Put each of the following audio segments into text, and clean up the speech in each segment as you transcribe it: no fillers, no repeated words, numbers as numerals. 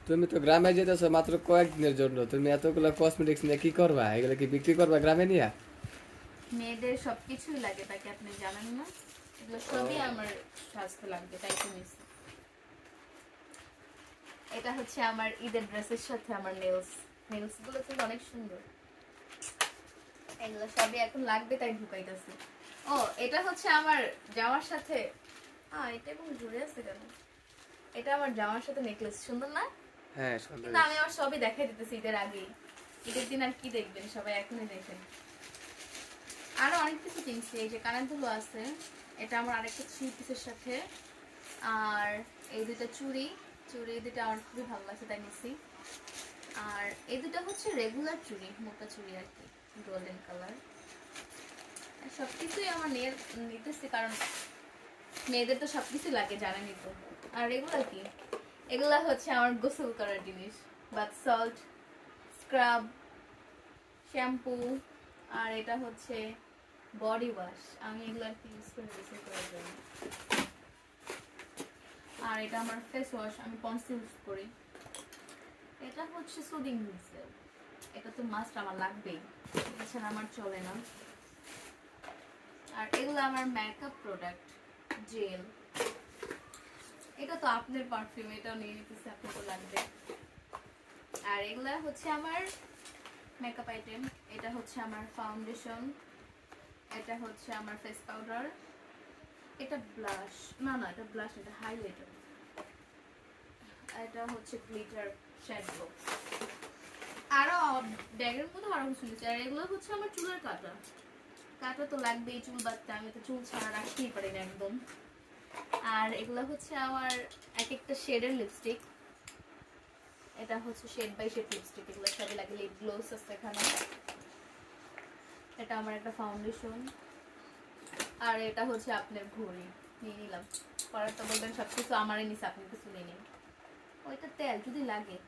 তুমি তো গ্রামে যেতেছো মাত্র কয়েকদিনের জন্য, তুমি এতগুলো কসমেটিক্স নিয়ে কি করবা? এগুলো কি বিক্রি করবা গ্রামে নিয়ে? মেয়েদের সবকিছুই লাগে, তাকে আপনি জানেন না? এগুলো সবই আমার স্বাস্থ্য লাগবে, তাই তো নিচ্ছি। এটা হচ্ছে আমার ঈদের ড্রেসের সাথে আমার নেলস গুলো কিন্তু অনেক সুন্দর। এগুলো সবই এখন লাগবে, তাই ঢুকাইতেছি। ও, এটা হচ্ছে আমার জামার সাথে, এটা এবং জুড়ে আছে কেন? এটা আমার জামার সাথে নেকলেস, সুন্দর না? হ্যাঁ, সুন্দর। কিন্তু আমি আমার সবই দেখাই দিতেছি ঈদের আগেই। ঈদের দিন আর কি দেখবেন, সবাই এখনই দেখেন। আরো অনেক কিছু কিনছি, এই যে কানের দুল আছে, এটা আমার আরেকটা 3 পিসের সাথে। আর এই দুটো চুড়ি দুটো আমার খুবই ভালো লাগছে, তাই নিচ্ছি। আর এই দুটো হচ্ছে রেগুলার চুড়ি, মোটা চুড়ি আর কি, গোল্ডেন কালার। সবকিছুই আমার নিতেছি, কারণ মেয়েদের তো সবকিছু লাগে, জানেনই তো। আর এগুলা কি? এগুলা হচ্ছে আমার গোসল করার জিনিস, বাথ সল্ট, স্ক্রাব, শ্যাম্পু। আর এটা হচ্ছে বডি ওয়াশ, আমি এগুলো আর কি ইউজ করে গোসল করার জন্য। আর এটা আমার ফেস ওয়াশ, আমি পন্ডস ইউজ করি। এটা হচ্ছে সুদিং মিক্সেল, এটা তো মাস্ট আমার লাগবেই, এছাড়া আমার চলে না। আর এগুলো আমার মেকআপ প্রোডাক্ট, জেল। এটা তো আপনার পারফিউম, এটাও নিয়ে নিতেছি, আপনাকে লাগবে। আর এগুলা হচ্ছে আমার মেকআপ আইটেম। এটা হচ্ছে আমার ফাউন্ডেশন, এটা হচ্ছে আমার ফেস পাউডার, এটা ব্লাশ, না এটা ব্লাশ, এটা হাইলাইটার, এটা হচ্ছে গ্লিটার শ্যাডো। আরো ব্যাগের মধ্যে আরো কিছু নিচ্ছে। আর এগুলো হচ্ছে আমার চুলের কাটা তো লাগবেই, চুল বাঁধতে আমি তো চুল ছাড়া রাখতেই পারি না একদম। আর এগুলো হচ্ছে আমার এক একটা শেডের লিপস্টিক, এটা হচ্ছে শেড বাই শেড লিপস্টিক, এগুলো সবই লাগে। লিপ গ্লোস আছে এখানে, এটা আমার একটা ফাউন্ডেশন। আর এটা হচ্ছে আপনার ঘড়ি, নিয়ে নিলাম। পরে তো বলবেন সবকিছু আমারই নিচে, আপনি কিছু নিয়ে নিন। ওইটা তেল যদি লাগে,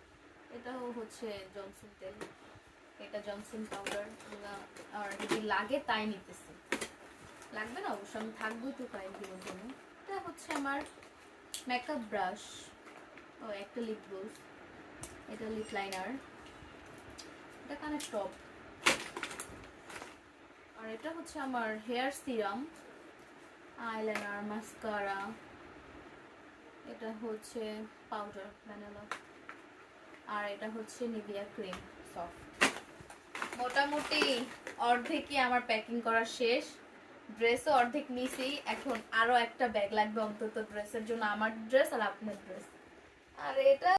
এটাও হচ্ছে জনসন তেল, এটা জনসন পাউডার। আর যদি লাগে তাই নিতেছি, লাগবে না অবশ্য, আমি থাকবো তো কয়েকদিনের জন্য। এটা হচ্ছে আমার মেকআপ ব্রাশ, ও একটা লিপ গ্লোস, এটা লিপ লাইনার, এটা কানের টপ। আর এটা হচ্ছে আমার হেয়ার সিরাম, আইলাইনার, মাস্কারা, এটা হচ্ছে পাউডার ভ্যানিলা। আর এটা হচ্ছে নিভিয়া ক্রিম সফট। মোটামুটি অর্ধেকই আমার প্যাকিং করা শেষ। ড্রেসও অর্ধেক নিছি, এখন আরো একটা ব্যাগ লাগবে অন্তত ড্রেসের জন্য, আমার ড্রেস আর আপনার ড্রেস। আর এটা